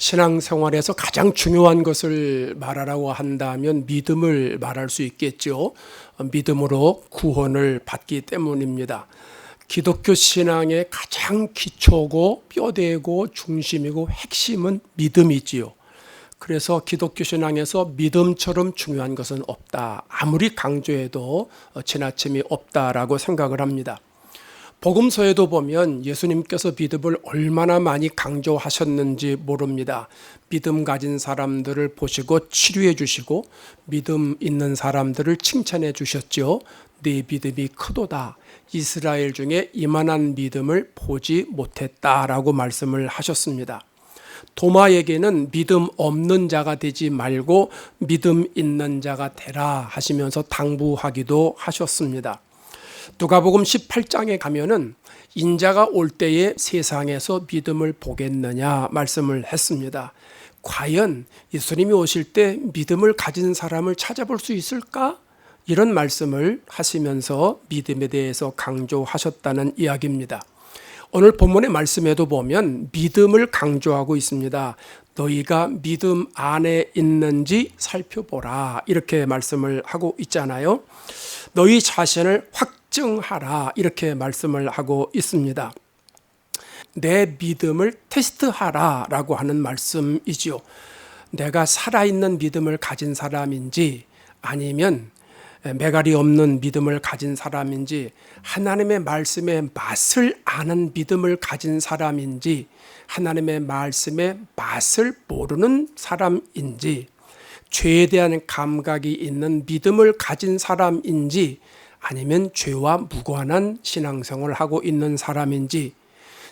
신앙생활에서 가장 중요한 것을 말하라고 한다면 믿음을 말할 수 있겠죠. 믿음으로 구원을 받기 때문입니다. 기독교 신앙의 가장 기초고 뼈대고 중심이고 핵심은 믿음이지요. 그래서 기독교 신앙에서 믿음처럼 중요한 것은 없다. 아무리 강조해도 지나침이 없다라고 생각을 합니다. 복음서에도 보면 예수님께서 믿음을 얼마나 많이 강조하셨는지 모릅니다. 믿음 가진 사람들을 보시고 치료해 주시고 믿음 있는 사람들을 칭찬해 주셨죠. 네 믿음이 크도다. 이스라엘 중에 이만한 믿음을 보지 못했다라고 말씀을 하셨습니다. 도마에게는 믿음 없는 자가 되지 말고 믿음 있는 자가 되라 하시면서 당부하기도 하셨습니다. 누가복음 18장에 가면은 인자가 올 때에 세상에서 믿음을 보겠느냐 말씀을 했습니다. 과연 예수님이 오실 때 믿음을 가진 사람을 찾아볼 수 있을까? 이런 말씀을 하시면서 믿음에 대해서 강조하셨다는 이야기입니다. 오늘 본문의 말씀에도 보면 믿음을 강조하고 있습니다. 너희가 믿음 안에 있는지 살펴보라 이렇게 말씀을 하고 있잖아요. 너희 자신을 확증하라 이렇게 말씀을 하고 있습니다. 내 믿음을 테스트하라 라고 하는 말씀이지요. 내가 살아있는 믿음을 가진 사람인지 아니면 매갈이 없는 믿음을 가진 사람인지 하나님의 말씀의 맛을 아는 믿음을 가진 사람인지 하나님의 말씀의 맛을 모르는 사람인지 죄에 대한 감각이 있는 믿음을 가진 사람인지 아니면 죄와 무관한 신앙생활을 하고 있는 사람인지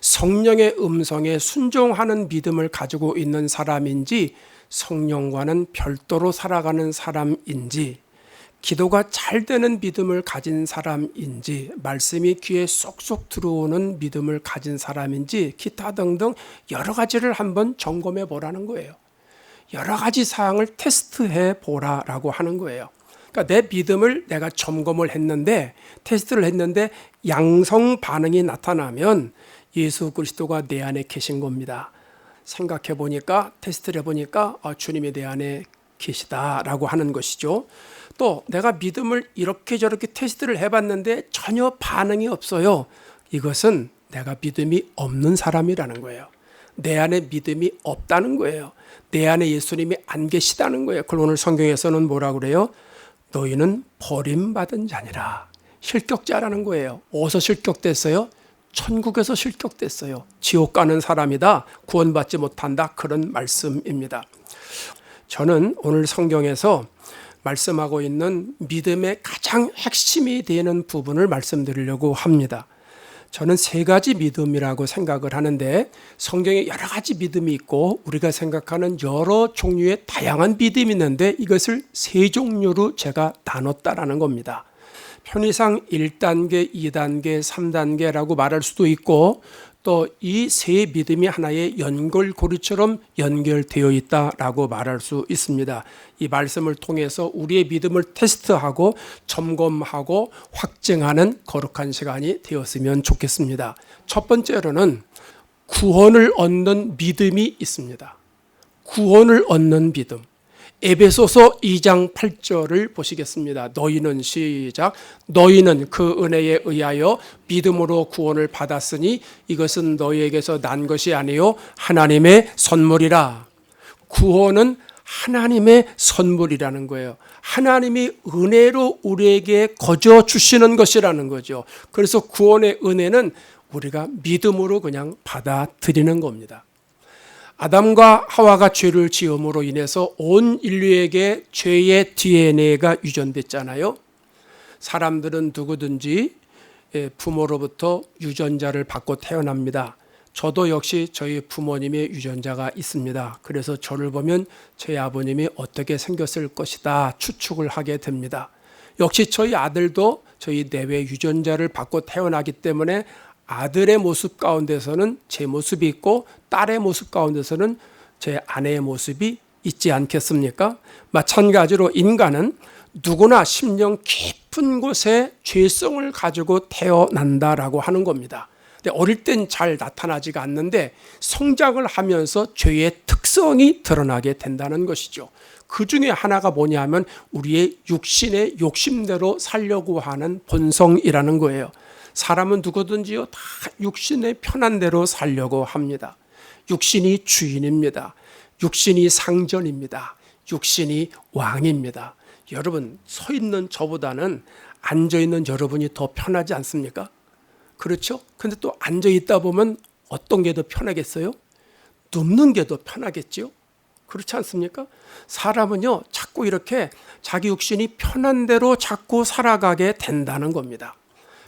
성령의 음성에 순종하는 믿음을 가지고 있는 사람인지 성령과는 별도로 살아가는 사람인지 기도가 잘 되는 믿음을 가진 사람인지 말씀이 귀에 쏙쏙 들어오는 믿음을 가진 사람인지 기타 등등 여러 가지를 한번 점검해 보라는 거예요. 여러 가지 사항을 테스트해 보라라고 하는 거예요. 그러니까 내 믿음을 내가 점검을 했는데 테스트를 했는데 양성 반응이 나타나면 예수 그리스도가 내 안에 계신 겁니다. 생각해 보니까 테스트를 해보니까 주님이 내 안에 계시다라고 하는 것이죠. 또 내가 믿음을 이렇게 저렇게 테스트를 해봤는데 전혀 반응이 없어요. 이것은 내가 믿음이 없는 사람이라는 거예요. 내 안에 믿음이 없다는 거예요. 내 안에 예수님이 안 계시다는 거예요. 그걸 오늘 성경에서는 뭐라고 그래요? 너희는 버림받은 자니라. 실격자라는 거예요. 어디서 실격됐어요? 천국에서 실격됐어요. 지옥 가는 사람이다. 구원받지 못한다. 그런 말씀입니다. 저는 오늘 성경에서 말씀하고 있는 믿음의 가장 핵심이 되는 부분을 말씀드리려고 합니다. 저는 세 가지 믿음이라고 생각을 하는데 성경에 여러 가지 믿음이 있고 우리가 생각하는 여러 종류의 다양한 믿음이 있는데 이것을 세 종류로 제가 나눴다라는 겁니다. 편의상 1단계, 2단계, 3단계라고 말할 수도 있고 또 이 세 믿음이 하나의 연결고리처럼 연결되어 있다라고 말할 수 있습니다. 이 말씀을 통해서 우리의 믿음을 테스트하고 점검하고 확증하는 거룩한 시간이 되었으면 좋겠습니다. 첫 번째로는 구원을 얻는 믿음이 있습니다. 구원을 얻는 믿음. 에베소서 2장 8절을 보시겠습니다. 너희는 시작. 너희는 그 은혜에 의하여 믿음으로 구원을 받았으니 이것은 너희에게서 난 것이 아니요 하나님의 선물이라. 구원은 하나님의 선물이라는 거예요. 하나님이 은혜로 우리에게 거저 주시는 것이라는 거죠. 그래서 구원의 은혜는 우리가 믿음으로 그냥 받아들이는 겁니다. 아담과 하와가 죄를 지음으로 인해서 온 인류에게 죄의 DNA가 유전됐잖아요. 사람들은 누구든지 부모로부터 유전자를 받고 태어납니다. 저도 역시 저희 부모님의 유전자가 있습니다. 그래서 저를 보면 저희 아버님이 어떻게 생겼을 것이다 추측을 하게 됩니다. 역시 저희 아들도 저희 내외 유전자를 받고 태어나기 때문에 아들의 모습 가운데서는 제 모습이 있고 딸의 모습 가운데서는 제 아내의 모습이 있지 않겠습니까? 마찬가지로 인간은 누구나 심령 깊은 곳에 죄성을 가지고 태어난다라고 하는 겁니다. 근데 어릴 땐 잘 나타나지가 않는데 성장을 하면서 죄의 특성이 드러나게 된다는 것이죠. 그 중에 하나가 뭐냐면 우리의 육신의 욕심대로 살려고 하는 본성이라는 거예요. 사람은 누구든지요 다 육신의 편한 대로 살려고 합니다. 육신이 주인입니다. 육신이 상전입니다. 육신이 왕입니다. 여러분, 서 있는 저보다는 앉아 있는 여러분이 더 편하지 않습니까? 그렇죠? 근데 또 앉아 있다 보면 어떤 게 더 편하겠어요? 눕는 게 더 편하겠죠? 그렇지 않습니까? 사람은요, 자꾸 이렇게 자기 육신이 편한 대로 자꾸 살아가게 된다는 겁니다.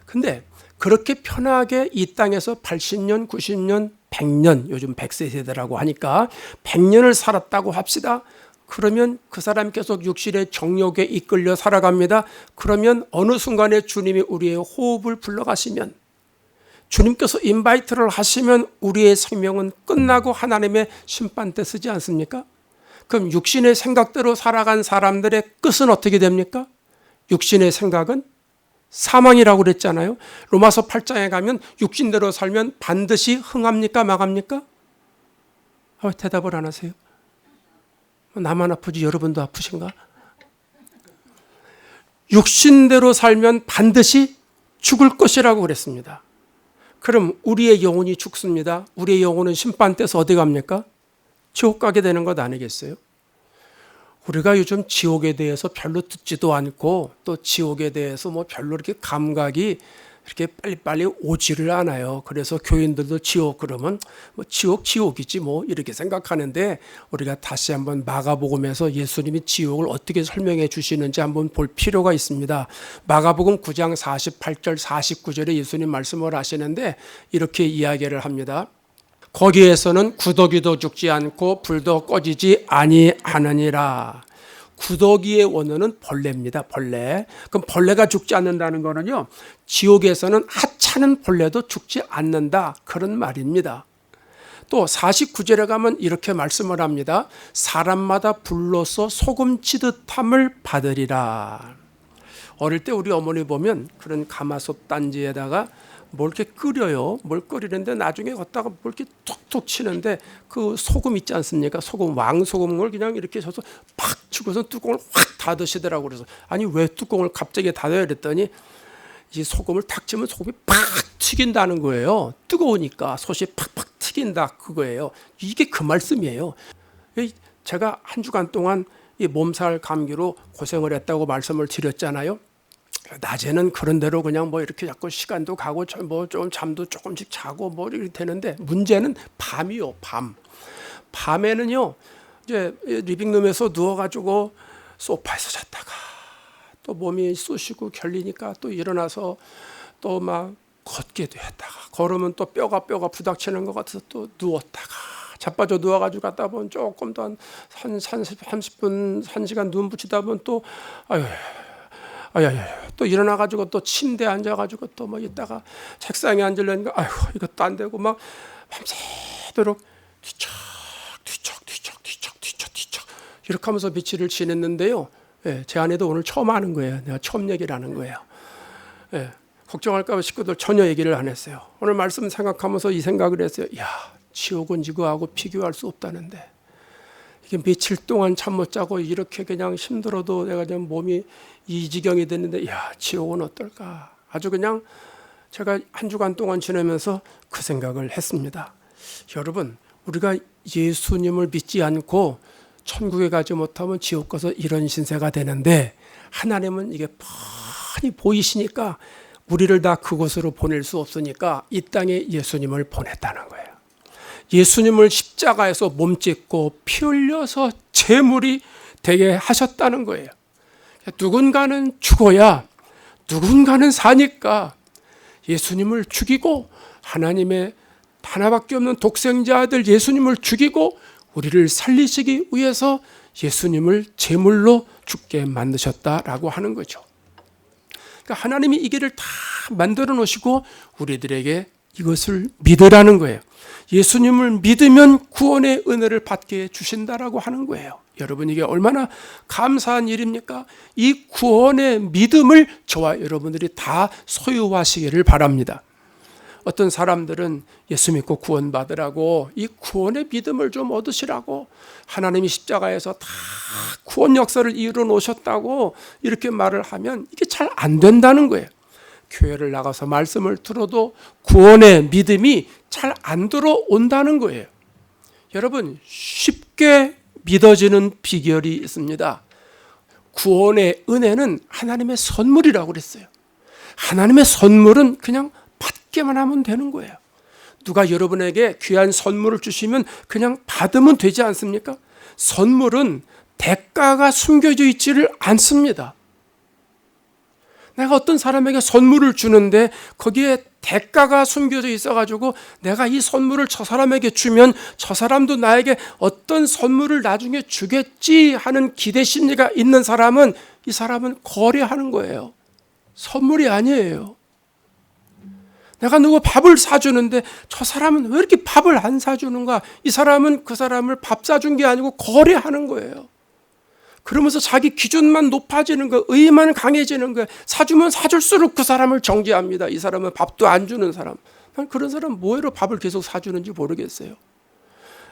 근데 그렇게 편하게 이 땅에서 80년, 90년, 100년, 요즘 100세 세대라고 하니까 100년을 살았다고 합시다. 그러면 그 사람이 계속 육신의 정욕에 이끌려 살아갑니다. 그러면 어느 순간에 주님이 우리의 호흡을 불러가시면, 주님께서 인바이트를 하시면 우리의 생명은 끝나고 하나님의 심판대 쓰지 않습니까? 그럼 육신의 생각대로 살아간 사람들의 끝은 어떻게 됩니까? 육신의 생각은 사망이라고 그랬잖아요. 로마서 8장에 가면 육신대로 살면 반드시 흥합니까? 망합니까? 대답을 안 하세요. 나만 아프지 여러분도 아프신가? 육신대로 살면 반드시 죽을 것이라고 그랬습니다. 그럼 우리의 영혼이 죽습니다. 우리의 영혼은 심판대에서 어디 갑니까? 지옥 가게 되는 것 아니겠어요? 우리가 요즘 지옥에 대해서 별로 듣지도 않고 또 지옥에 대해서 뭐 별로 이렇게 감각이 이렇게 빨리빨리 오지를 않아요. 그래서 교인들도 지옥 그러면 뭐 지옥이지 뭐 이렇게 생각하는데, 우리가 다시 한번 마가복음에서 예수님이 지옥을 어떻게 설명해 주시는지 한번 볼 필요가 있습니다. 마가복음 9장 48절 49절에 예수님 말씀을 하시는데 이렇게 이야기를 합니다. 거기에서는 구더기도 죽지 않고 불도 꺼지지 아니하느니라. 구더기의 원어는 벌레입니다. 벌레. 그럼 벌레가 죽지 않는다는 거는요, 지옥에서는 하찮은 벌레도 죽지 않는다, 그런 말입니다. 또 49절에 가면 이렇게 말씀을 합니다. 사람마다 불로서 소금 치듯함을 받으리라. 어릴 때 우리 어머니 보면 그런 가마솥 단지에다가 뭘 이렇게 끓여요. 뭘 끓이는데 나중에 걷다가 뭘 이렇게 툭툭 치는데 그 소금 있지 않습니까? 소금, 왕소금을 그냥 이렇게 쳐서 팍 치고서 뚜껑을 확 닫으시더라고요. 그래서 아니 왜 뚜껑을 갑자기 닫아야 그랬더니 이 소금을 탁 치면 소금이 팍 튀긴다는 거예요. 뜨거우니까 솥이 팍팍 튀긴다, 그거예요. 이게 그 말씀이에요. 제가 한 주간 동안 이 몸살 감기로 고생을 했다고 말씀을 드렸잖아요. 낮에는 그런 대로 그냥 뭐 이렇게 자꾸 시간도 가고 뭐 좀 잠도 조금씩 자고 뭐 이렇게 되는데, 문제는 밤이요. 밤에는요, 이제 리빙룸에서 누워가지고 소파에서 잤다가 또 몸이 쑤시고 결리니까 또 일어나서 또 막 걷기도 했다가, 걸으면 또 뼈가 부닥치는 것 같아서 또 누웠다가, 자빠져 누워가지고 갔다 보면 조금 더 한 30분, 1시간 눈 붙이다 보면 또 또 일어나가지고 또 침대에 앉아가지고 또 뭐 있다가 책상에 앉으려니까 이것도 안 되고 막 밤새도록 뒤척 이렇게 하면서 며칠을 지냈는데요. 제 아내도 오늘 처음 하는 거예요. 내가 처음 얘기를 하는 거예요. 걱정할까 봐 식구들 전혀 얘기를 안 했어요. 오늘 말씀 생각하면서 이 생각을 했어요. 지옥은 이거하고 비교할 수 없다는데, 이게 며칠 동안 잠 못 자고 이렇게 그냥 힘들어도 내가 좀 몸이 이 지경이 됐는데, 지옥은 어떨까? 아주 그냥 제가 한 주간 동안 지내면서 그 생각을 했습니다. 여러분, 우리가 예수님을 믿지 않고 천국에 가지 못하면 지옥 가서 이런 신세가 되는데, 하나님은 이게 뻔히 보이시니까 우리를 다 그곳으로 보낼 수 없으니까 이 땅에 예수님을 보냈다는 거예요. 예수님을 십자가에서 몸짓고 피 흘려서 제물이 되게 하셨다는 거예요. 누군가는 죽어야 누군가는 사니까 예수님을 죽이고, 하나님의 하나밖에 없는 독생자 아들 예수님을 죽이고 우리를 살리시기 위해서 예수님을 제물로 죽게 만드셨다라고 하는 거죠. 그러니까 하나님이 이 길을 다 만들어 놓으시고 우리들에게 이것을 믿으라는 거예요. 예수님을 믿으면 구원의 은혜를 받게 주신다라고 하는 거예요. 여러분, 이게 얼마나 감사한 일입니까? 이 구원의 믿음을 저와 여러분들이 다 소유하시기를 바랍니다. 어떤 사람들은 예수 믿고 구원받으라고, 이 구원의 믿음을 좀 얻으시라고, 하나님이 십자가에서 다 구원 역사를 이루어 놓으셨다고 이렇게 말을 하면 이게 잘 안 된다는 거예요. 교회를 나가서 말씀을 들어도 구원의 믿음이 잘 안 들어온다는 거예요. 여러분, 쉽게 믿어지는 비결이 있습니다. 구원의 은혜는 하나님의 선물이라고 그랬어요. 하나님의 선물은 그냥 받기만 하면 되는 거예요. 누가 여러분에게 귀한 선물을 주시면 그냥 받으면 되지 않습니까? 선물은 대가가 숨겨져 있지를 않습니다. 내가 어떤 사람에게 선물을 주는데 거기에 대가가 숨겨져 있어가지고 내가 이 선물을 저 사람에게 주면 저 사람도 나에게 어떤 선물을 나중에 주겠지 하는 기대 심리가 있는 사람은, 이 사람은 거래하는 거예요. 선물이 아니에요. 내가 누구 밥을 사주는데 저 사람은 왜 이렇게 밥을 안 사주는가? 이 사람은 그 사람을 밥 사준 게 아니고 거래하는 거예요. 그러면서 자기 기준만 높아지는 거, 의만 강해지는 거, 사주면 사줄수록 그 사람을 정죄합니다. 이 사람은 밥도 안 주는 사람. 난 그런 사람 뭐로 밥을 계속 사주는지 모르겠어요.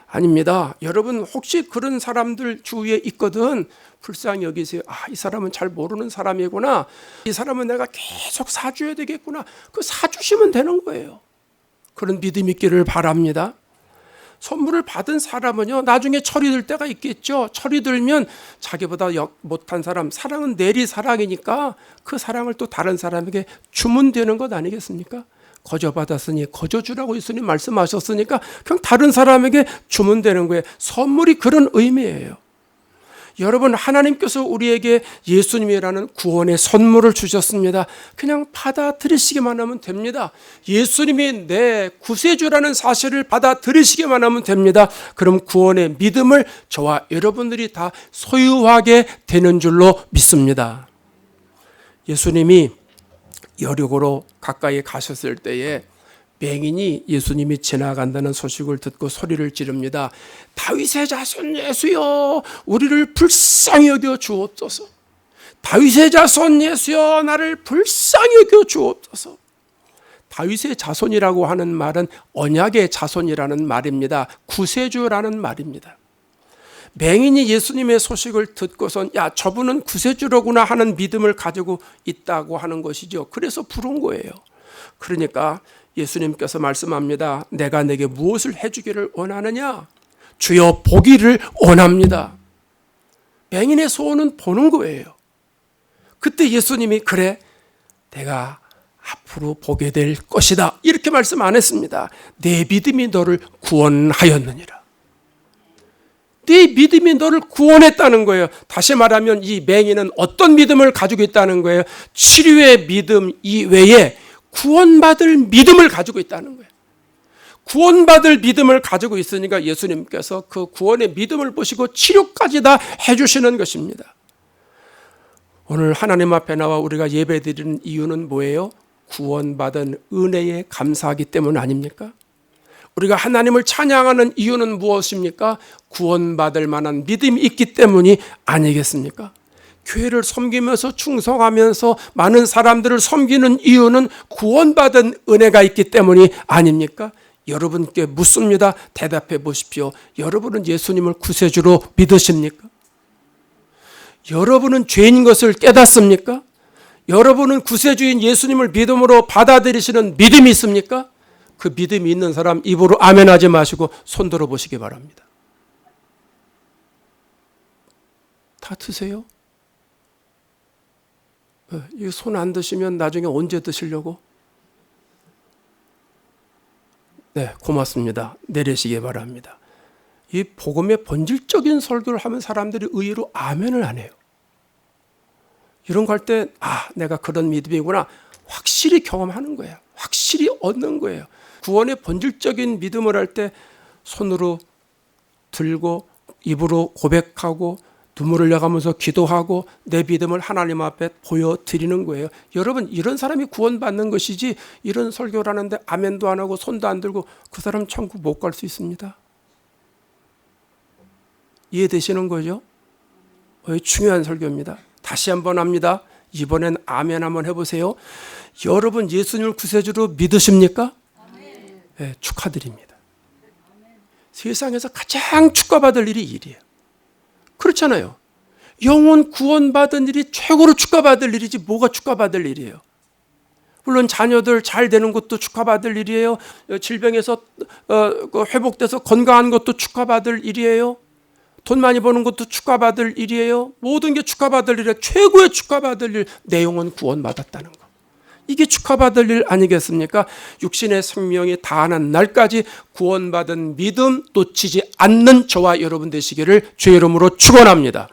아닙니다. 여러분, 혹시 그런 사람들 주위에 있거든 불쌍히 여기세요. 이 사람은 잘 모르는 사람이구나. 이 사람은 내가 계속 사줘야 되겠구나. 그 사주시면 되는 거예요. 그런 믿음 있기를 바랍니다. 선물을 받은 사람은요, 나중에 철이 들 때가 있겠죠. 철이 들면 자기보다 못한 사람, 사랑은 내리 사랑이니까 그 사랑을 또 다른 사람에게 주면 되는 것 아니겠습니까? 거저 받았으니 거저 주라고 예수님 말씀하셨으니까 그냥 다른 사람에게 주면 되는 거예요. 선물이 그런 의미예요. 여러분, 하나님께서 우리에게 예수님이라는 구원의 선물을 주셨습니다. 그냥 받아들이시기만 하면 됩니다. 예수님이 내 구세주라는 사실을 받아들이시기만 하면 됩니다. 그럼 구원의 믿음을 저와 여러분들이 다 소유하게 되는 줄로 믿습니다. 예수님이 여리고로 가까이 가셨을 때에 맹인이 예수님이 지나간다는 소식을 듣고 소리를 지릅니다. 다윗의 자손 예수여, 우리를 불쌍히 여겨 주옵소서. 다윗의 자손 예수여, 나를 불쌍히 여겨 주옵소서. 다윗의 자손이라고 하는 말은 언약의 자손이라는 말입니다. 구세주라는 말입니다. 맹인이 예수님의 소식을 듣고선 저분은 구세주로구나 하는 믿음을 가지고 있다고 하는 것이죠. 그래서 부른 거예요. 그러니까 예수님께서 말씀합니다. 내가 내게 무엇을 해주기를 원하느냐? 주여, 보기를 원합니다. 맹인의 소원은 보는 거예요. 그때 예수님이 그래, 내가 앞으로 보게 될 것이다, 이렇게 말씀 안 했습니다. 내 믿음이 너를 구원하였느니라. 네 믿음이 너를 구원했다는 거예요. 다시 말하면 이 맹인은 어떤 믿음을 가지고 있다는 거예요? 치료의 믿음 이외에 구원받을 믿음을 가지고 있다는 거예요. 구원받을 믿음을 가지고 있으니까 예수님께서 그 구원의 믿음을 보시고 치료까지 다 해주시는 것입니다. 오늘 하나님 앞에 나와 우리가 예배드리는 이유는 뭐예요? 구원받은 은혜에 감사하기 때문 아닙니까? 우리가 하나님을 찬양하는 이유는 무엇입니까? 구원받을 만한 믿음이 있기 때문이 아니겠습니까? 교회를 섬기면서 충성하면서 많은 사람들을 섬기는 이유는 구원받은 은혜가 있기 때문이 아닙니까? 여러분께 묻습니다. 대답해 보십시오. 여러분은 예수님을 구세주로 믿으십니까? 여러분은 죄인 것을 깨닫습니까? 여러분은 구세주인 예수님을 믿음으로 받아들이시는 믿음이 있습니까? 그 믿음이 있는 사람 입으로 아멘하지 마시고 손 들어 보시기 바랍니다. 다 드세요? 이 손 안 드시면 나중에 언제 드시려고? 네, 고맙습니다. 내리시기 바랍니다. 이 복음의 본질적인 설교를 하면 사람들이 의외로 아멘을 안 해요. 이런 거 할 때 내가 그런 믿음이구나 확실히 경험하는 거예요. 확실히 얻는 거예요. 구원의 본질적인 믿음을 할 때 손으로 들고 입으로 고백하고 눈물을 흘려가면서 기도하고 내 믿음을 하나님 앞에 보여드리는 거예요. 여러분, 이런 사람이 구원받는 것이지 이런 설교를 하는데 아멘도 안 하고 손도 안 들고 그 사람 천국 못 갈 수 있습니다. 이해되시는 거죠? 중요한 설교입니다. 다시 한번 합니다. 이번엔 아멘 한번 해보세요. 여러분, 예수님을 구세주로 믿으십니까? 예, 축하드립니다. 세상에서 가장 축하받을 일이 일이에요. 그렇잖아요. 영혼 구원받은 일이 최고로 축하받을 일이지 뭐가 축하받을 일이에요. 물론 자녀들 잘 되는 것도 축하받을 일이에요. 질병에서 회복돼서 건강한 것도 축하받을 일이에요. 돈 많이 버는 것도 축하받을 일이에요. 모든 게 축하받을 일이에요. 최고의 축하받을 일, 내 영혼 구원받았다는 거. 이게 축하받을 일 아니겠습니까? 육신의 생명이 다하는 날까지 구원받은 믿음 놓치지 않는 저와 여러분 되시기를 주의 이름으로 축원합니다.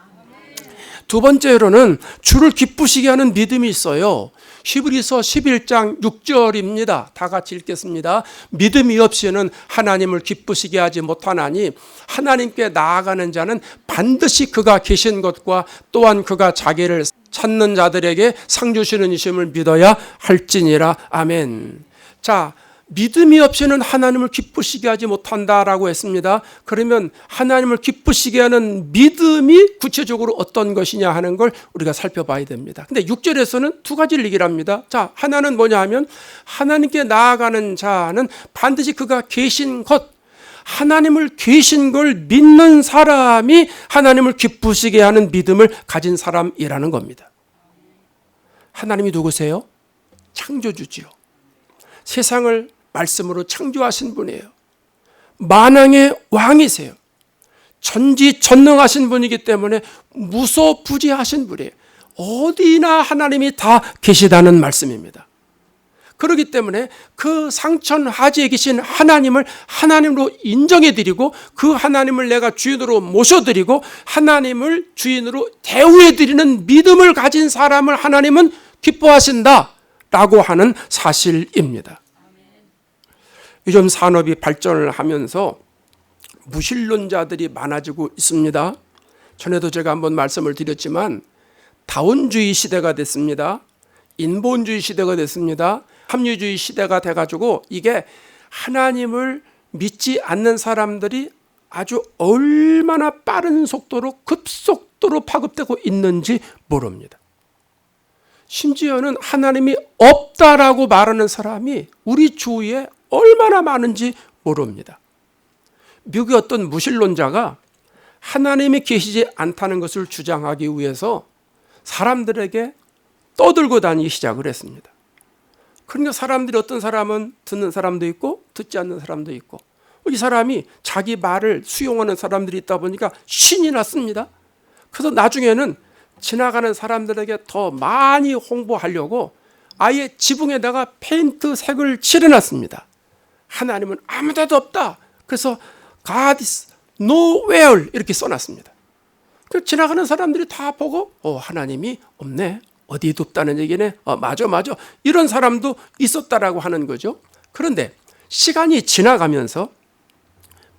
두 번째로는 주를 기쁘시게 하는 믿음이 있어요. 히브리서 11장 6절입니다. 다 같이 읽겠습니다. 믿음이 없이는 하나님을 기쁘시게 하지 못하나니 하나님께 나아가는 자는 반드시 그가 계신 것과 또한 그가 자기를 찾는 자들에게 상 주시는 이심을 믿어야 할지니라. 아멘. 자, 믿음이 없이는 하나님을 기쁘시게 하지 못한다라고 했습니다. 그러면 하나님을 기쁘시게 하는 믿음이 구체적으로 어떤 것이냐 하는 걸 우리가 살펴봐야 됩니다. 근데 6절에서는 두 가지를 얘기를 합니다. 자, 하나는 뭐냐 하면 하나님께 나아가는 자는 반드시 그가 계신 것, 하나님을 계신 걸 믿는 사람이 하나님을 기쁘시게 하는 믿음을 가진 사람이라는 겁니다. 하나님이 누구세요? 창조주지요. 세상을 말씀으로 창조하신 분이에요. 만왕의 왕이세요. 전지전능하신 분이기 때문에 무소부지하신 분이에요. 어디나 하나님이 다 계시다는 말씀입니다. 그렇기 때문에 그 상천하지에 계신 하나님을 하나님으로 인정해드리고 그 하나님을 내가 주인으로 모셔드리고 하나님을 주인으로 대우해드리는 믿음을 가진 사람을 하나님은 기뻐하신다라고 하는 사실입니다. 요즘 산업이 발전을 하면서 무신론자들이 많아지고 있습니다. 전에도 제가 한번 말씀을 드렸지만 다원주의 시대가 됐습니다. 인본주의 시대가 됐습니다. 합리주의 시대가 돼가지고 이게 하나님을 믿지 않는 사람들이 아주 얼마나 빠른 속도로 급속도로 파급되고 있는지 모릅니다. 심지어는 하나님이 없다라고 말하는 사람이 우리 주위에 얼마나 많은지 모릅니다. 미국의 어떤 무신론자가 하나님이 계시지 않다는 것을 주장하기 위해서 사람들에게 떠들고 다니기 시작을 했습니다. 그러니까 사람들이 어떤 사람은 듣는 사람도 있고 듣지 않는 사람도 있고 이 사람이 자기 말을 수용하는 사람들이 있다 보니까 신이 났습니다. 그래서 나중에는 지나가는 사람들에게 더 많이 홍보하려고 아예 지붕에다가 페인트 색을 칠해놨습니다. 하나님은 아무 데도 없다. 그래서 God is nowhere 이렇게 써놨습니다. 그래서 지나가는 사람들이 다 보고 하나님이 없네. 어디에도 없다는 얘기네. 맞아. 이런 사람도 있었다라고 하는 거죠. 그런데 시간이 지나가면서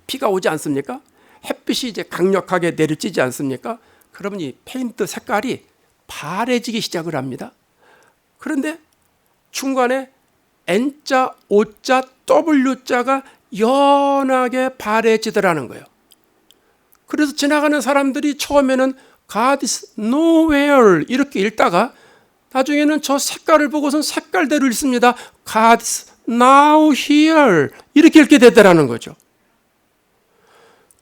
비가 오지 않습니까? 햇빛이 이제 강력하게 내리쬐지 않습니까? 그러면 이 페인트 색깔이 파래지기 시작을 합니다. 그런데 중간에 N자, O자, W자가 연하게 파래지더라는 거예요. 그래서 지나가는 사람들이 처음에는 God is nowhere 이렇게 읽다가 나중에는 저 색깔을 보고선 색깔대로 읽습니다. God is now here 이렇게 읽게 되더라는 거죠.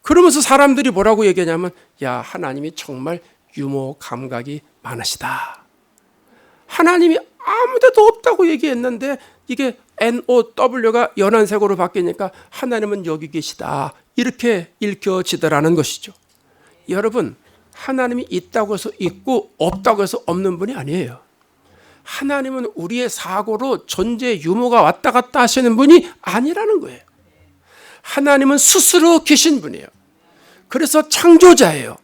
그러면서 사람들이 뭐라고 얘기하냐면 야, 하나님이 정말 유머 감각이 많으시다. 하나님이 아무 데도 없다고 얘기했는데 이게 NOW가 연한 색으로 바뀌니까 하나님은 여기 계시다. 이렇게 읽혀지더라는 것이죠. 여러분, 하나님이 있다고 해서 있고 없다고 해서 없는 분이 아니에요. 하나님은 우리의 사고로 존재 유무가 왔다 갔다 하시는 분이 아니라는 거예요. 하나님은 스스로 계신 분이에요. 그래서 창조자예요.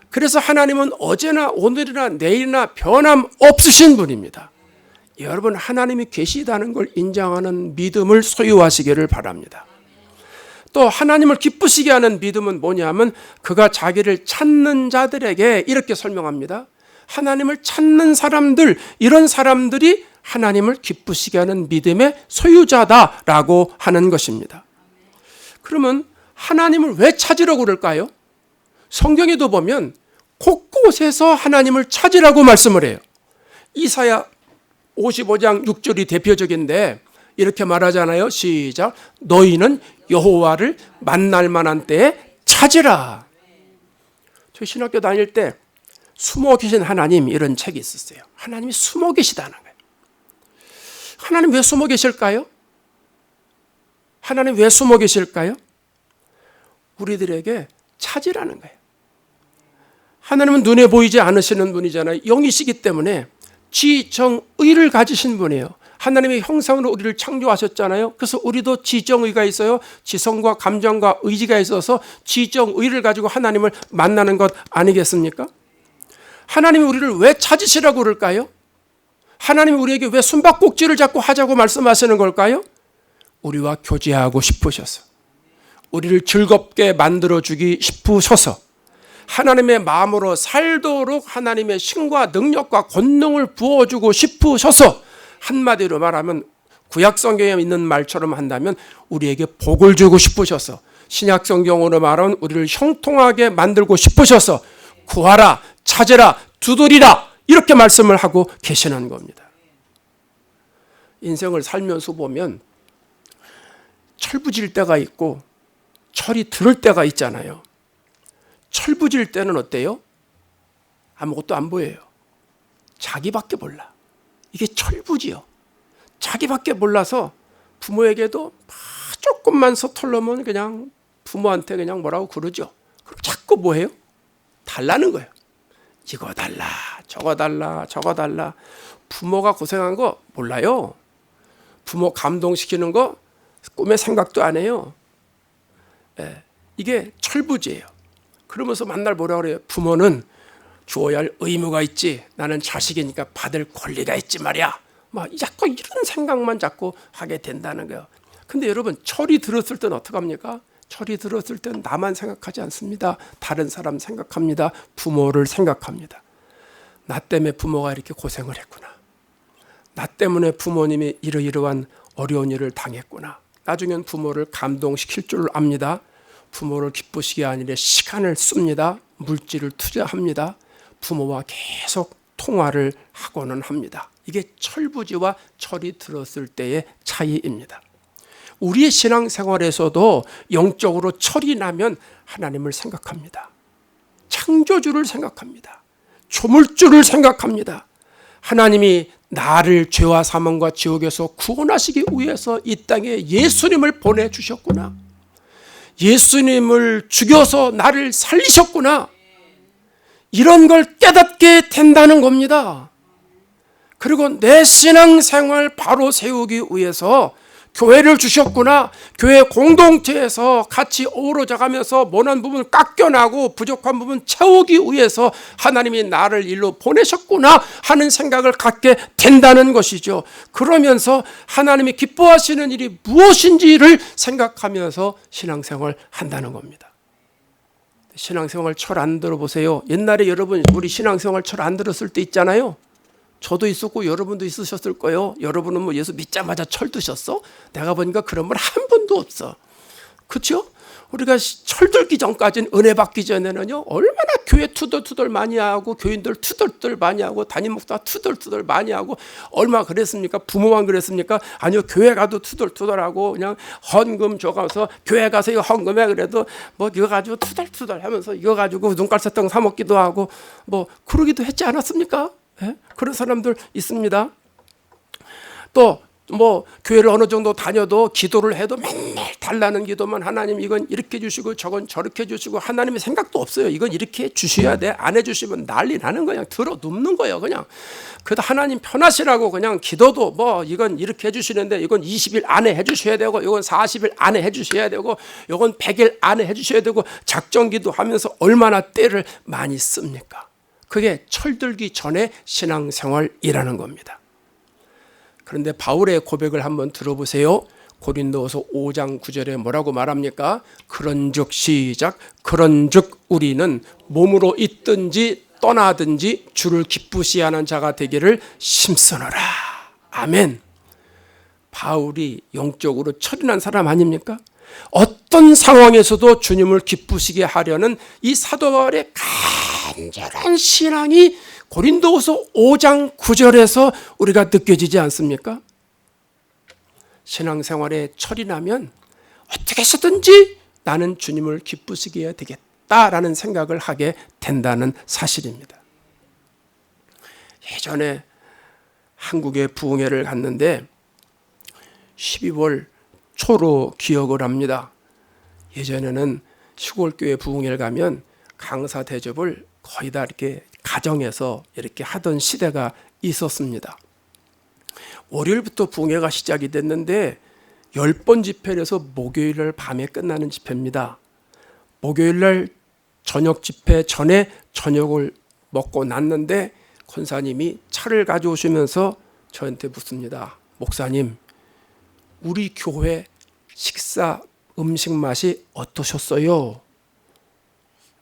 그래서 하나님은 어제나 오늘이나 내일이나 변함 없으신 분입니다. 여러분, 하나님이 계시다는 걸 인정하는 믿음을 소유하시기를 바랍니다. 또 하나님을 기쁘시게 하는 믿음은 뭐냐면 그가 자기를 찾는 자들에게 이렇게 설명합니다. 하나님을 찾는 사람들, 이런 사람들이 하나님을 기쁘시게 하는 믿음의 소유자다라고 하는 것입니다. 그러면 하나님을 왜 찾으라고 그럴까요? 성경에도 보면 곳곳에서 하나님을 찾으라고 말씀을 해요. 이사야 55장 6절이 대표적인데 이렇게 말하잖아요. 시작. 너희는 여호와를 만날 만한 때에 찾으라. 저 신학교 다닐 때 숨어 계신 하나님 이런 책이 있었어요. 하나님이 숨어 계시다는 거예요. 하나님 왜 숨어 계실까요? 하나님 왜 숨어 계실까요? 우리들에게 찾으라는 거예요. 하나님은 눈에 보이지 않으시는 분이잖아요. 영이시기 때문에 지정의를 가지신 분이에요. 하나님의 형상으로 우리를 창조하셨잖아요. 그래서 우리도 지정의가 있어요. 지성과 감정과 의지가 있어서 지정의를 가지고 하나님을 만나는 것 아니겠습니까? 하나님이 우리를 왜 찾으시라고 그럴까요? 하나님이 우리에게 왜 숨바꼭질을 자꾸 하자고 말씀하시는 걸까요? 우리와 교제하고 싶으셔서, 우리를 즐겁게 만들어주기 싶으셔서, 하나님의 마음으로 살도록 하나님의 신과 능력과 권능을 부어주고 싶으셔서, 한마디로 말하면 구약 성경에 있는 말처럼 한다면 우리에게 복을 주고 싶으셔서, 신약 성경으로 말하면 우리를 형통하게 만들고 싶으셔서 구하라, 찾으라, 두드리라 이렇게 말씀을 하고 계시는 겁니다. 인생을 살면서 보면 철부질 때가 있고 철이 들을 때가 있잖아요. 철부질 때는 어때요? 아무것도 안 보여요. 자기밖에 몰라. 이게 철부지요. 자기밖에 몰라서 부모에게도 조금만 서툴러면 그냥 부모한테 그냥 뭐라고 그러죠. 그럼 자꾸 뭐해요? 달라는 거예요. 이거 달라, 저거 달라, 저거 달라. 부모가 고생한 거 몰라요. 부모 감동시키는 거 꿈에 생각도 안 해요. 이게 철부지예요. 그러면서 만날 뭐라 그래요? 부모는 주어야 할 의무가 있지, 나는 자식이니까 받을 권리가 있지 말이야. 막 자꾸 이런 생각만 자꾸 하게 된다는 거예요. 근데 여러분, 철이 들었을 때는 어떡합니까? 철이 들었을 때는 나만 생각하지 않습니다. 다른 사람 생각합니다. 부모를 생각합니다. 나 때문에 부모가 이렇게 고생을 했구나. 나 때문에 부모님이 이러이러한 어려운 일을 당했구나. 나중엔 부모를 감동시킬 줄 압니다. 부모를 기쁘시게 아니라 시간을 씁니다. 물질을 투자합니다. 부모와 계속 통화를 하고는 합니다. 이게 철부지와 철이 들었을 때의 차이입니다. 우리의 신앙생활에서도 영적으로 철이 나면 하나님을 생각합니다. 창조주를 생각합니다. 조물주를 생각합니다. 하나님이 나를 죄와 사망과 지옥에서 구원하시기 위해서 이 땅에 예수님을 보내주셨구나. 예수님을 죽여서 나를 살리셨구나. 이런 걸 깨닫게 된다는 겁니다. 그리고 내 신앙생활 바로 세우기 위해서 교회를 주셨구나. 교회 공동체에서 같이 어우러져 가면서 모난 부분 깎여나고 부족한 부분 채우기 위해서 하나님이 나를 일로 보내셨구나 하는 생각을 갖게 된다는 것이죠. 그러면서 하나님이 기뻐하시는 일이 무엇인지를 생각하면서 신앙생활 한다는 겁니다. 신앙생활 철 안 들어보세요. 옛날에 여러분 우리 신앙생활 철 안 들었을 때 있잖아요. 저도 있었고 여러분도 있으셨을 거예요. 여러분은 뭐 예수 믿자마자 철 드셨어? 내가 보니까 그런 분 한 분도 없어. 그렇죠? 우리가 철 들기 전까지는, 은혜 받기 전에는요, 얼마나 교회 투덜투덜 많이 하고 교인들 투덜투덜 많이 하고 담임 목사 투덜투덜 많이 하고 얼마나 그랬습니까? 부모만 그랬습니까? 아니요, 교회 가도 투덜투덜하고 그냥 헌금 줘가서 교회 가서 이거 헌금해 그래도 뭐 이거 가지고 투덜투덜 하면서 이거 가지고 눈깔사탕 사 먹기도 하고 뭐 그러기도 했지 않았습니까? 예? 그런 사람들 있습니다. 또 뭐 교회를 어느 정도 다녀도 기도를 해도 맨날 달라는 기도만, 하나님 이건 이렇게 주시고 저건 저렇게 주시고, 하나님의 생각도 없어요. 이건 이렇게 주셔야 돼, 안 해주시면 난리 나는 거예요. 들어 눕는 거예요. 그냥 그래도 하나님 편하시라고 그냥 기도도 뭐 이건 이렇게 해주시는데 이건 20일 안에 해주셔야 되고 이건 40일 안에 해주셔야 되고 이건 100일 안에 해주셔야 되고 작정기도 하면서 얼마나 때를 많이 씁니까? 그게 철들기 전에 신앙생활이라는 겁니다. 그런데 바울의 고백을 한번 들어보세요. 고린도서 5장 9절에 뭐라고 말합니까? 그런즉 시작. 그런즉 우리는 몸으로 있든지 떠나든지 주를 기쁘시 하는 자가 되기를 힘쓰노라. 아멘. 바울이 영적으로 철이난 사람 아닙니까? 어떤 상황에서도 주님을 기쁘시게 하려는 이 사도 바울의 간절한 신앙이 고린도후서 5장 9절에서 우리가 느껴지지 않습니까? 신앙생활에 철이 나면 어떻게 해서든지 나는 주님을 기쁘시게 해야 되겠다라는 생각을 하게 된다는 사실입니다. 예전에 한국에 부흥회를 갔는데 12월 초로 기억을 합니다. 예전에는 시골교회 부흥회를 가면 강사 대접을 거의 다 이렇게 가정에서 이렇게 하던 시대가 있었습니다. 월요일부터 부흥회가 시작이 됐는데 10번 집회를 해서 목요일날 밤에 끝나는 집회입니다. 목요일날 저녁 집회 전에 저녁을 먹고 났는데 권사님이 차를 가져오시면서 저한테 묻습니다. 목사님, 우리 교회 식사 음식 맛이 어떠셨어요?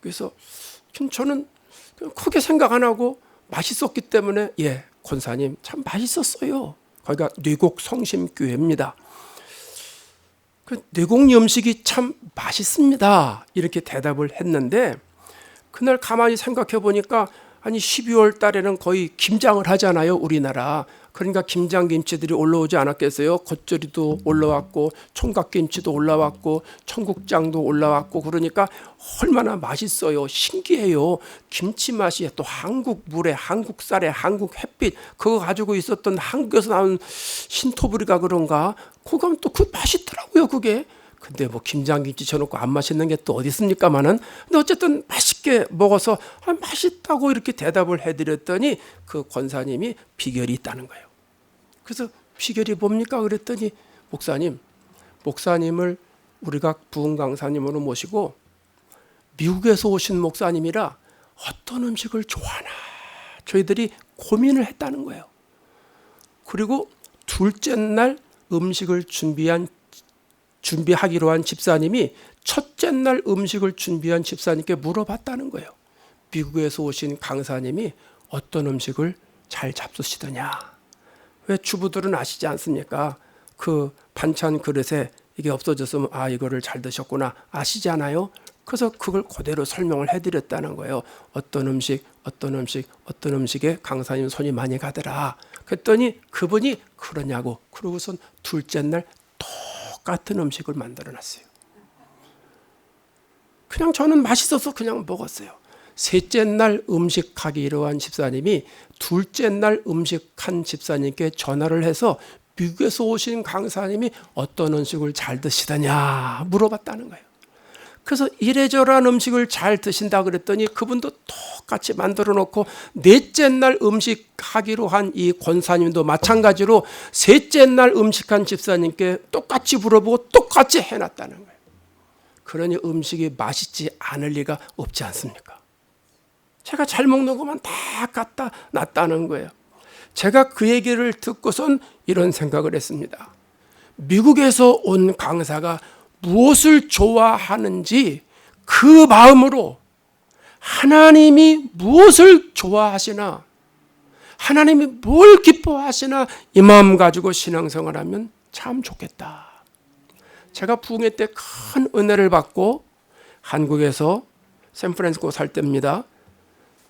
그래서 저는 크게 생각 안 하고 맛있었기 때문에 예, 권사님 참 맛있었어요. 거기가 뇌곡 성심교회입니다. 그 뇌곡 음식이 참 맛있습니다. 이렇게 대답을 했는데 그날 가만히 생각해 보니까 아니 12월 달에는 거의 김장을 하잖아요, 우리나라. 그러니까 김장김치들이 올라오지 않았겠어요? 겉절이도 올라왔고 총각김치도 올라왔고 청국장도 올라왔고 그러니까 얼마나 맛있어요. 신기해요. 김치 맛이 또 한국 물에 한국 쌀에 한국 햇빛 그거 가지고 있었던 한국에서 나온 신토부리가 그런가? 그거 또 그 맛있더라고요, 그게. 근데 뭐 김장김치 쳐놓고 안 맛있는 게 또 어디 있습니까마는. 근데 어쨌든 맛있게 먹어서 맛있다고 이렇게 대답을 해드렸더니 그 권사님이 비결이 있다는 거예요. 그래서 비결이 뭡니까? 그랬더니 목사님을 우리가 부흥 강사님으로 모시고 미국에서 오신 목사님이라 어떤 음식을 좋아하나 저희들이 고민을 했다는 거예요. 그리고 둘째 날 음식을 준비하기로 한 집사님이 첫째 날 음식을 준비한 집사님께 물어봤다는 거예요. 미국에서 오신 강사님이 어떤 음식을 잘 잡수시더냐. 왜 주부들은 아시지 않습니까? 그 반찬 그릇에 이게 없어졌으면 이거를 잘 드셨구나 아시지 않아요? 그래서 그걸 그대로 설명을 해드렸다는 거예요. 어떤 음식에 강사님 손이 많이 가더라. 그랬더니 그분이 그러냐고. 그러고선 둘째 날 똑같은 음식을 만들어놨어요. 그냥 저는 맛있어서 그냥 먹었어요. 셋째 날 음식하기로 한 집사님이 둘째 날 음식한 집사님께 전화를 해서 미국에서 오신 강사님이 어떤 음식을 잘 드시더냐 물어봤다는 거예요. 그래서 이래저래한 음식을 잘 드신다 그랬더니 그분도 똑같이 만들어 놓고 넷째 날 음식하기로 한 이 권사님도 마찬가지로 셋째 날 음식한 집사님께 똑같이 물어보고 똑같이 해놨다는 거예요. 그러니 음식이 맛있지 않을 리가 없지 않습니까? 제가 잘 먹는 것만 다 갖다 놨다는 거예요. 제가 그 얘기를 듣고선 이런 생각을 했습니다. 미국에서 온 강사가 무엇을 좋아하는지 그 마음으로 하나님이 무엇을 좋아하시나 하나님이 뭘 기뻐하시나 이 마음 가지고 신앙생활하면 참 좋겠다. 제가 부흥회 때 큰 은혜를 받고 한국에서 샌프란시스코 살 때입니다.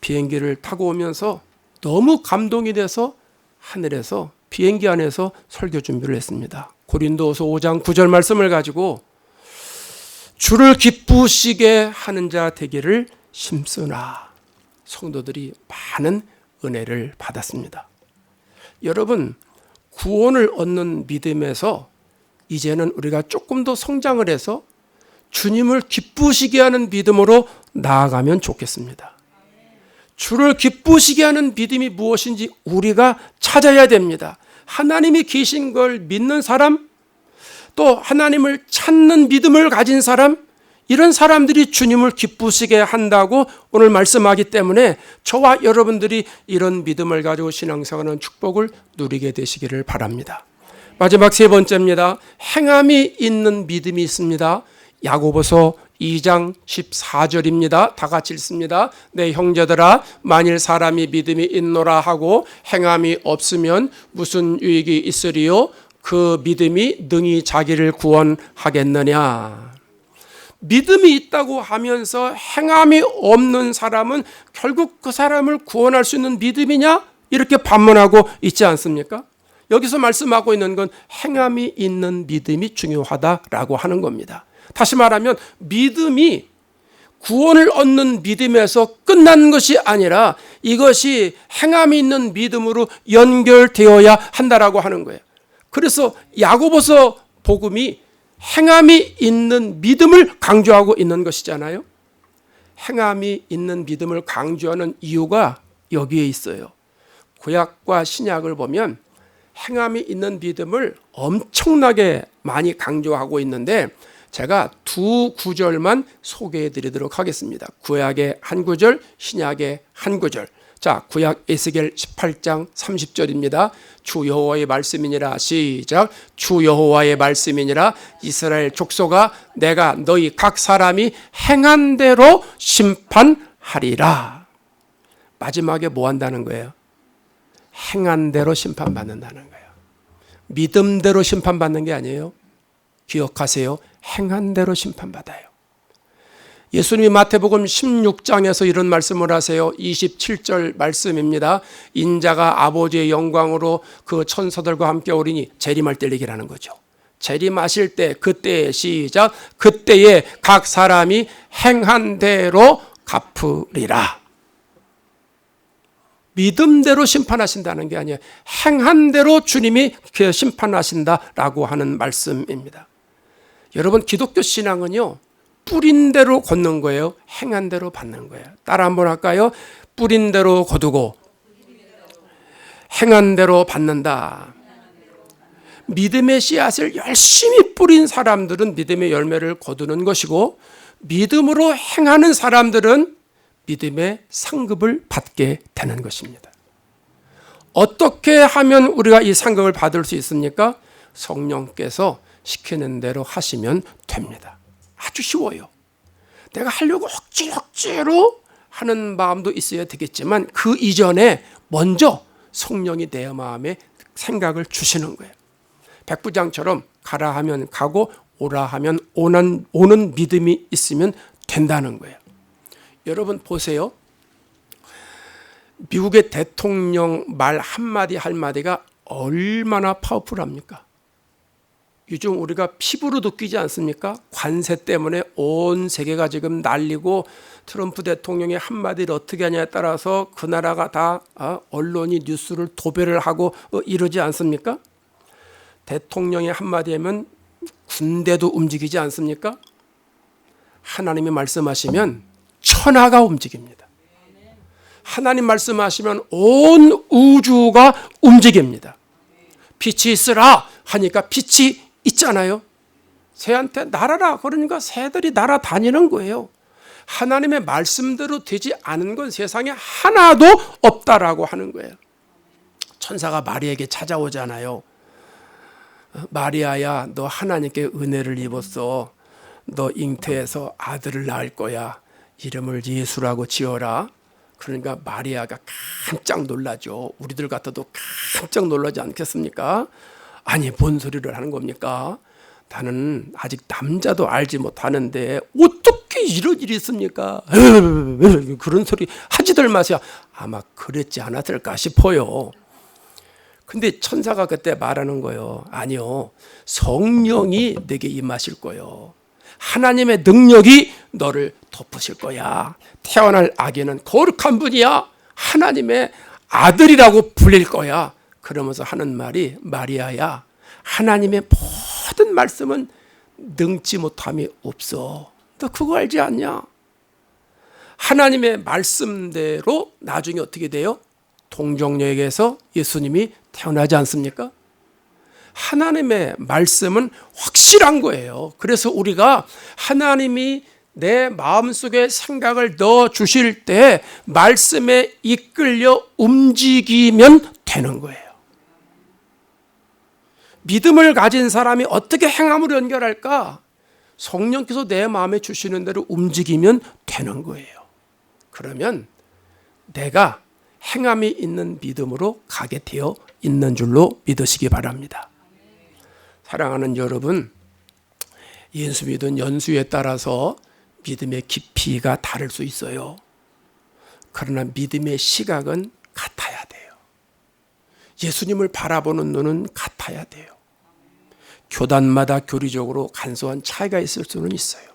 비행기를 타고 오면서 너무 감동이 돼서 하늘에서 비행기 안에서 설교 준비를 했습니다. 고린도서 5장 9절 말씀을 가지고 주를 기쁘시게 하는 자 되기를 힘쓰나 성도들이 많은 은혜를 받았습니다. 여러분, 구원을 얻는 믿음에서 이제는 우리가 조금 더 성장을 해서 주님을 기쁘시게 하는 믿음으로 나아가면 좋겠습니다. 주를 기쁘시게 하는 믿음이 무엇인지 우리가 찾아야 됩니다. 하나님이 계신 걸 믿는 사람, 또 하나님을 찾는 믿음을 가진 사람, 이런 사람들이 주님을 기쁘시게 한다고 오늘 말씀하기 때문에 저와 여러분들이 이런 믿음을 가지고 신앙생활하는 축복을 누리게 되시기를 바랍니다. 마지막 세 번째입니다. 행함이 있는 믿음이 있습니다. 야고보서 2장 14절입니다. 다 같이 읽습니다. 내 형제들아, 만일 사람이 믿음이 있노라 하고 행함이 없으면 무슨 유익이 있으리요? 그 믿음이 능히 자기를 구원하겠느냐. 믿음이 있다고 하면서 행함이 없는 사람은 결국 그 사람을 구원할 수 있는 믿음이냐? 이렇게 반문하고 있지 않습니까? 여기서 말씀하고 있는 건 행함이 있는 믿음이 중요하다라고 하는 겁니다. 다시 말하면 믿음이 구원을 얻는 믿음에서 끝난 것이 아니라 이것이 행함이 있는 믿음으로 연결되어야 한다라고 하는 거예요. 그래서 야고보서 복음이 행함이 있는 믿음을 강조하고 있는 것이잖아요. 행함이 있는 믿음을 강조하는 이유가 여기에 있어요. 구약과 신약을 보면 행함이 있는 믿음을 엄청나게 많이 강조하고 있는데 제가 두 구절만 소개해 드리도록 하겠습니다. 구약의 한 구절, 신약의 한 구절. 자, 구약 에스겔 18장 30절입니다. 주 여호와의 말씀이니라. 시작. 주 여호와의 말씀이니라. 이스라엘 족속아, 내가 너희 각 사람이 행한 대로 심판하리라. 마지막에 뭐 한다는 거예요? 행한 대로 심판받는다는 거예요. 믿음대로 심판받는 게 아니에요. 기억하세요. 행한 대로 심판받아요. 예수님이 마태복음 16장에서 이런 말씀을 하세요. 27절 말씀입니다. 인자가 아버지의 영광으로 그 천사들과 함께 오리니 재림할 때 얘기라는 거죠. 재림하실 때 그때의 시작. 그때에 각 사람이 행한 대로 갚으리라. 믿음대로 심판하신다는 게 아니에요. 행한 대로 주님이 심판하신다라고 하는 말씀입니다. 여러분, 기독교 신앙은요, 뿌린 대로 걷는 거예요. 행한 대로 받는 거예요. 따라 한번 할까요? 뿌린 대로 거두고 행한 대로 받는다. 믿음의 씨앗을 열심히 뿌린 사람들은 믿음의 열매를 거두는 것이고, 믿음으로 행하는 사람들은 믿음의 상급을 받게 되는 것입니다. 어떻게 하면 우리가 이 상급을 받을 수 있습니까? 성령께서 시키는 대로 하시면 됩니다. 아주 쉬워요. 내가 하려고 억지로 하는 마음도 있어야 되겠지만 그 이전에 먼저 성령이 내 마음에 생각을 주시는 거예요. 백부장처럼 가라 하면 가고 오라 하면 오는 믿음이 있으면 된다는 거예요. 여러분 보세요. 미국의 대통령 말 한마디 한마디가 얼마나 파워풀합니까? 요즘 우리가 피부로 느끼지 않습니까? 관세 때문에 온 세계가 지금 난리고 트럼프 대통령의 한마디를 어떻게 하냐에 따라서 그 나라가 다 언론이 뉴스를 도배를 하고 이러지 않습니까? 대통령의 한마디 하면 군대도 움직이지 않습니까? 하나님이 말씀하시면 천하가 움직입니다. 하나님 말씀하시면 온 우주가 움직입니다. 빛이 있으라 하니까 빛이 있잖아요. 새한테 날아라 그러니까 새들이 날아다니는 거예요. 하나님의 말씀대로 되지 않은 건 세상에 하나도 없다라고 하는 거예요. 천사가 마리아에게 찾아오잖아요. 마리아야, 너 하나님께 은혜를 입었어. 너 잉태해서 아들을 낳을 거야. 이름을 예수라고 지어라. 그러니까 마리아가 깜짝 놀라죠. 우리들 같아도 깜짝 놀라지 않겠습니까? 아니, 뭔 소리를 하는 겁니까? 나는 아직 남자도 알지 못하는데 어떻게 이런 일이 있습니까? 그런 소리 하지들 마세요. 아마 그랬지 않았을까 싶어요. 근데 천사가 그때 말하는 거예요. 아니요, 성령이 내게 임하실 거예요. 하나님의 능력이 너를 덮으실 거야. 태어날 아기는 거룩한 분이야. 하나님의 아들이라고 불릴 거야. 그러면서 하는 말이, 마리아야, 하나님의 모든 말씀은 능지 못함이 없어. 너 그거 알지 않냐? 하나님의 말씀대로 나중에 어떻게 돼요? 동정녀에게서 예수님이 태어나지 않습니까? 하나님의 말씀은 확실한 거예요. 그래서 우리가 하나님이 내 마음속에 생각을 넣어 주실 때 말씀에 이끌려 움직이면 되는 거예요. 믿음을 가진 사람이 어떻게 행함으로 연결할까? 성령께서 내 마음에 주시는 대로 움직이면 되는 거예요. 그러면 내가 행함이 있는 믿음으로 가게 되어 있는 줄로 믿으시기 바랍니다. 사랑하는 여러분, 연수 믿은 연수에 따라서 믿음의 깊이가 다를 수 있어요. 그러나 믿음의 시각은 같아야 돼요. 예수님을 바라보는 눈은 같아야 돼요. 교단마다 교리적으로 간소한 차이가 있을 수는 있어요.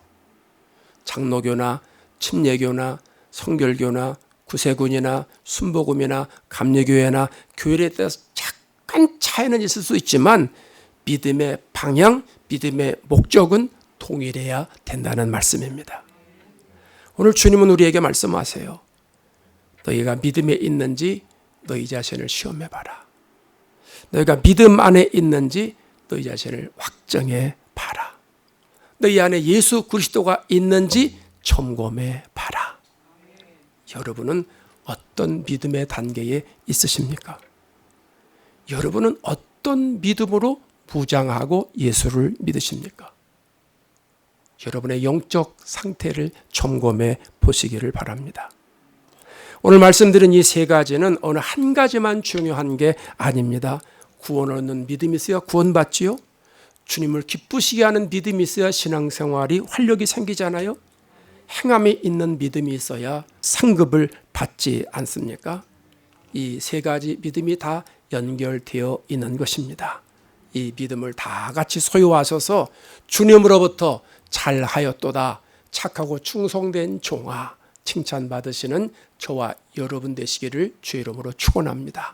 장로교나 침례교나 성결교나 구세군이나 순복음이나 감리교회나 교회에 따라서 약간 차이는 있을 수 있지만 믿음의 방향, 믿음의 목적은 동일해야 된다는 말씀입니다. 오늘 주님은 우리에게 말씀하세요. 너희가 믿음에 있는지 너희 자신을 시험해봐라. 너희가 믿음 안에 있는지 너희 자신을 확정해봐라. 너희 안에 예수 그리스도가 있는지 점검해봐라. 여러분은 어떤 믿음의 단계에 있으십니까? 여러분은 어떤 믿음으로 무장하고 예수를 믿으십니까? 여러분의 영적 상태를 점검해 보시기를 바랍니다. 오늘 말씀드린 이 세 가지는 어느 한 가지만 중요한 게 아닙니다. 구원 얻는 믿음이 있어야 구원받지요. 주님을 기쁘시게 하는 믿음이 있어야 신앙생활이 활력이 생기잖아요. 행함이 있는 믿음이 있어야 상급을 받지 않습니까? 이 세 가지 믿음이 다 연결되어 있는 것입니다. 이 믿음을 다 같이 소유하셔서 주님으로부터 잘하였도다, 착하고 충성된 종아, 칭찬받으시는 저와 여러분 되시기를 주의 이름으로 축원합니다.